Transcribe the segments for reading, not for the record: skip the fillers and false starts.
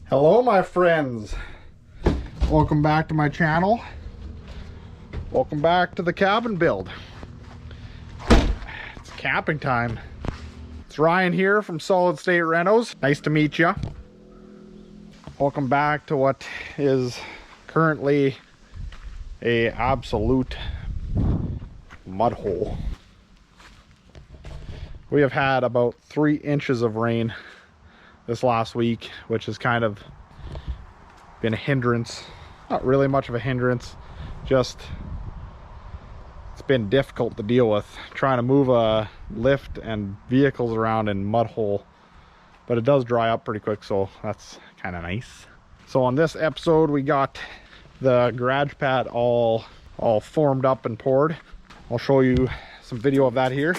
Hello my friends, welcome back to my channel. Welcome back to the cabin build. It's camping time. It's Ryan here from Solid State Renos. Nice to meet you. Welcome back to what is currently a absolute mud hole. We have had about 3 inches of rain this last week, which has kind of been a hindrance. Not really much of a hindrance, just it's been difficult to deal with trying to move a lift and vehicles around in mud hole, but it does dry up pretty quick, so that's kind of nice. So on this episode we got the garage pad all formed up and poured. I'll show you some video of that here.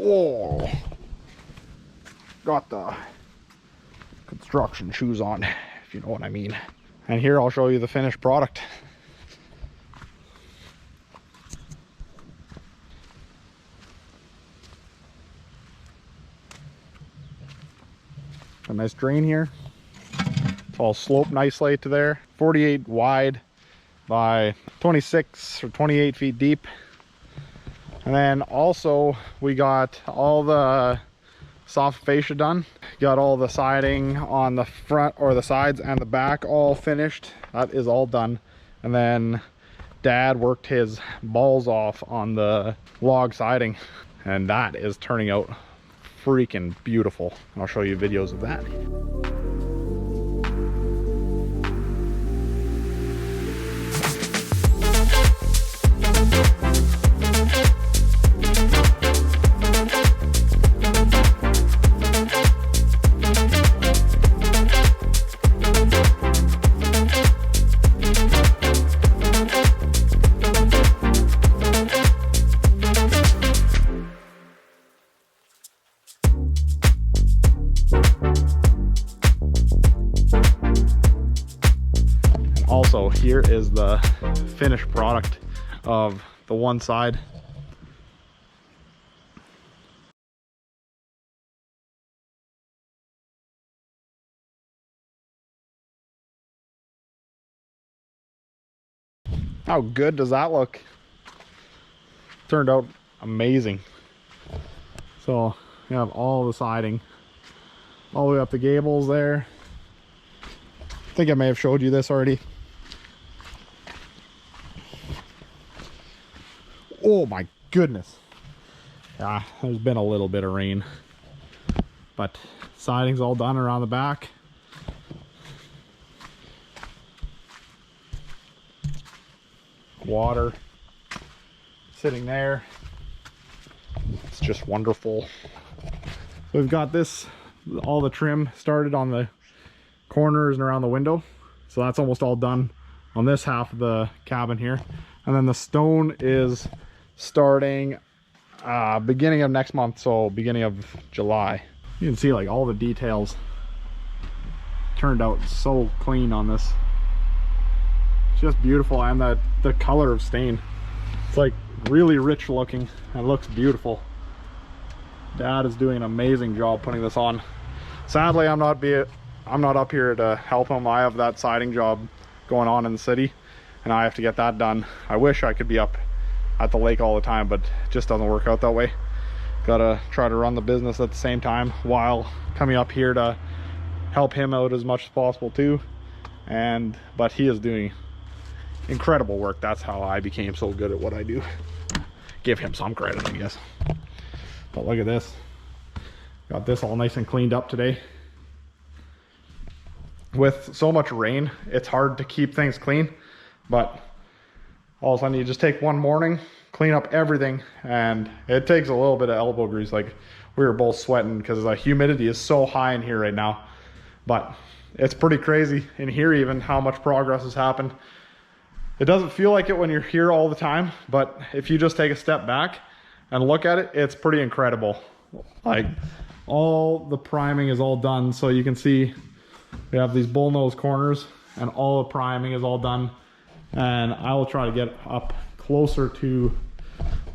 Oh, got the construction shoes on, if you know what I mean. And here I'll show you the finished product. A nice drain here. It's all sloped nicely to there. 48 wide by 26 or 28 feet deep. And then also we got all the soft fascia done. Got all the siding on the front or the sides and the back all finished. That is all done. And then Dad worked his balls off on the log siding, and that is turning out freaking beautiful. And I'll show you videos of that. Also, here is the finished product of the one side. How good does that look? Turned out amazing. So you have all the siding all the way up the gables there. I think I may have showed you this already. Oh my goodness. Yeah, there's been a little bit of rain, but siding's all done around the back. Water sitting there. It's just wonderful. So we've got this, all the trim started on the corners and around the window. So that's almost all done on this half of the cabin here. And then the stone is starting beginning of next month, so beginning of July. You can see like all the details turned out so clean on this. It's just beautiful, and the color of stain, it's like really rich looking and looks beautiful. Dad is doing an amazing job putting this on. Sadly, I'm not up here to help him. I have that siding job going on in the city and I have to get that done. I wish I could be up at the lake all the time, but it just doesn't work out that way. Gotta try to run the business at the same time while coming up here to help him out as much as possible too. But he is doing incredible work. That's how I became so good at what I do. Give him some credit, I guess. But look at this. Got this all nice and cleaned up today. With so much rain, it's hard to keep things clean, but all of a sudden you just take one morning, clean up everything, and it takes a little bit of elbow grease. Like, we were both sweating because the humidity is so high in here right now. But it's pretty crazy in here even how much progress has happened. It doesn't feel like it when you're here all the time, but if you just take a step back and look at it, it's pretty incredible. Like, all the priming is all done, so you can see we have these bullnose corners and all the priming is all done. And I will try to get up closer to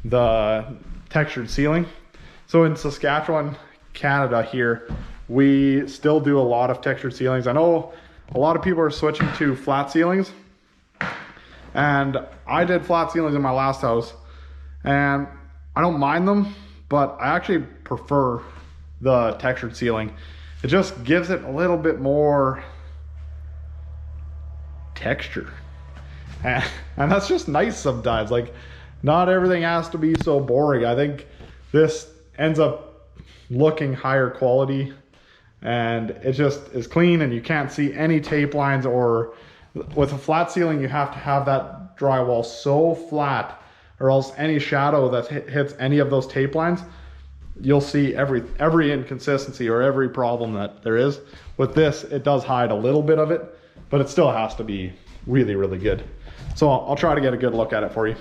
the textured ceiling. So in Saskatchewan, Canada here, we still do a lot of textured ceilings. I know a lot of people are switching to flat ceilings, and I did flat ceilings in my last house and I don't mind them, but I actually prefer the textured ceiling. It just gives it a little bit more texture. And that's just nice sometimes. Like, not everything has to be so boring. I think this ends up looking higher quality, and it just is clean and you can't see any tape lines. Or with a flat ceiling, you have to have that drywall so flat, or else any shadow that hits any of those tape lines, you'll see every inconsistency or every problem that there is. With this, it does hide a little bit of it, but it still has to be really, really good. So I'll try to get a good look at it for you.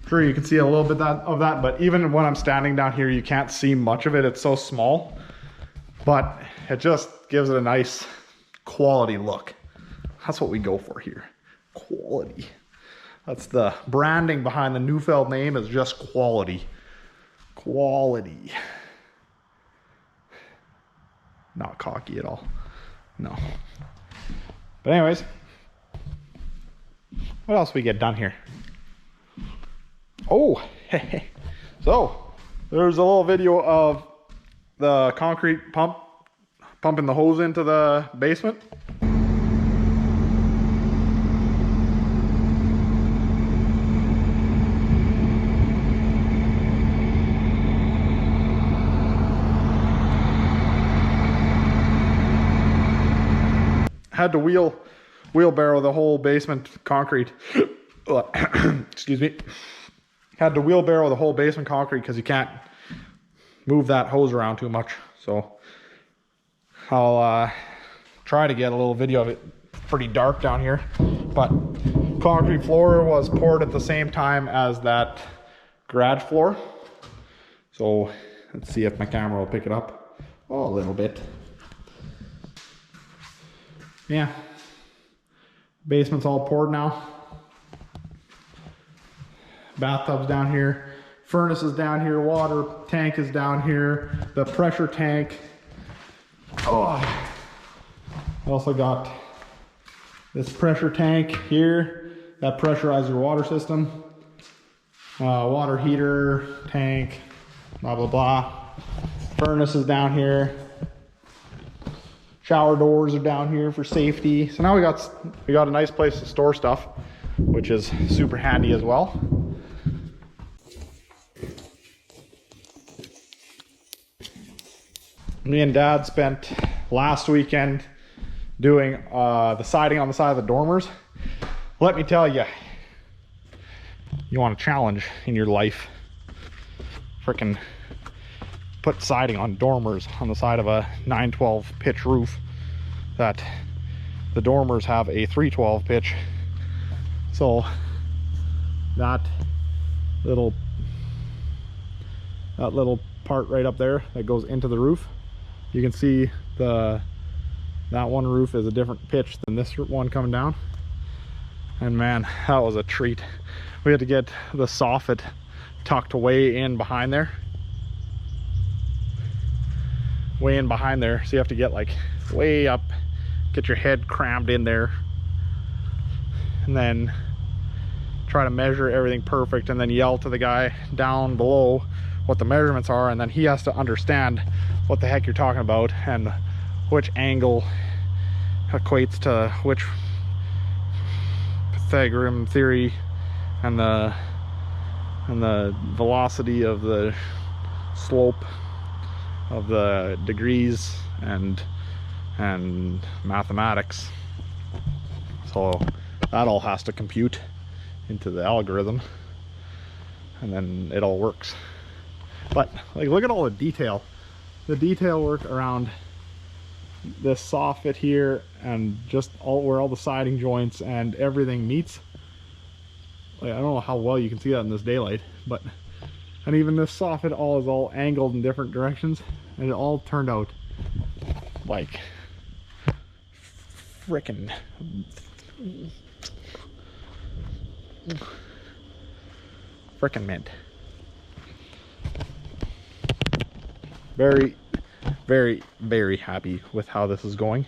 Sure, you can see a little bit of that, but even when I'm standing down here, you can't see much of it. It's so small, but it just gives it a nice quality look. That's what we go for here. Quality. That's the branding behind the Neufeld name, is just quality. Quality. Not cocky at all. No. But anyways, what else we get done here? Oh, so there's a little video of the concrete pumping the hose into the basement. Had to wheelbarrow the whole basement concrete. Excuse me. Had to wheelbarrow the whole basement concrete because you can't move that hose around too much. So I'll try to get a little video of it. It's pretty dark down here, but concrete floor was poured at the same time as that garage floor. So let's see if my camera will pick it up. Oh, a little bit. Yeah, basement's all poured now. Bathtub's down here, furnace is down here, water tank is down here, the pressure tank. Oh, I also got this pressure tank here that pressurizes your water system. Water heater, tank, blah, blah, blah. Furnace is down here. Shower doors are down here for safety. So now we got a nice place to store stuff, which is super handy as well. Me and Dad spent last weekend doing the siding on the side of the dormers. Let me tell you, you want a challenge in your life, freaking put siding on dormers on the side of a 912 pitch roof that the dormers have a 312 pitch. So that little part right up there that goes into the roof, you can see that one roof is a different pitch than this one coming down. And man, that was a treat. We had to get the soffit tucked way in behind there. So you have to get like way up, get your head crammed in there, and then try to measure everything perfect, and then yell to the guy down below what the measurements are, and then he has to understand what the heck you're talking about and which angle equates to which Pythagorean theory and the velocity of the slope of the degrees and mathematics. So that all has to compute into the algorithm, and then it all works. But like, look at all the detail work around this soffit here, and just where all the siding joints and everything meets. Like, I don't know how well you can see that in this daylight, but and even this soffit is all angled in different directions, and it all turned out like frickin' mint. Very, very, very happy with how this is going.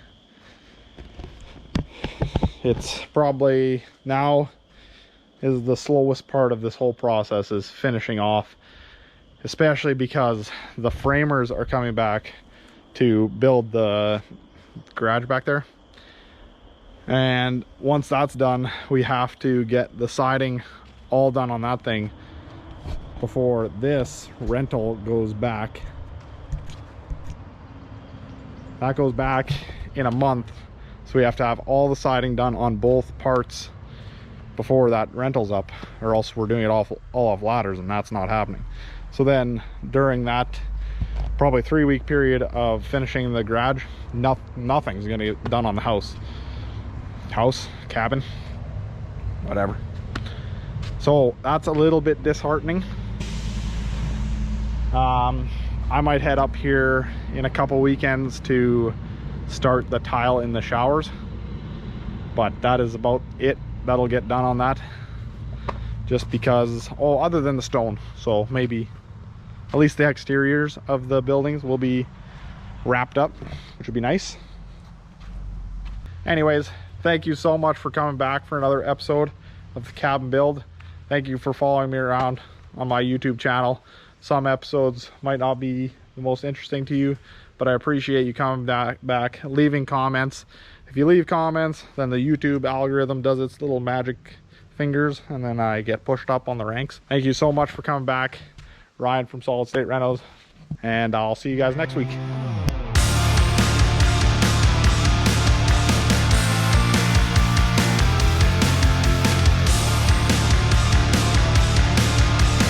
It's probably now is the slowest part of this whole process, is finishing off, especially because the framers are coming back to build the garage back there. And once that's done, we have to get the siding all done on that thing before this rental goes back. That goes back in a month, so we have to have all the siding done on both parts before that rental's up, or else we're doing it all off ladders, and that's not happening. So then during that probably 3-week period of finishing the garage, nothing's gonna get done on the house, cabin, whatever. So that's a little bit disheartening. I might head up here in a couple weekends to start the tile in the showers, but that is about it. That'll get done on that, just because, other than the stone. So maybe at least the exteriors of the buildings will be wrapped up, which would be nice. Anyways, thank you so much for coming back for another episode of the cabin build. Thank you for following me around on my YouTube channel. Some episodes might not be the most interesting to you, but I appreciate you coming back, leaving comments. If you leave comments, then the YouTube algorithm does its little magic fingers, and then I get pushed up on the ranks. Thank you so much for coming back. Ryan from Solid State Renos, and I'll see you guys next week.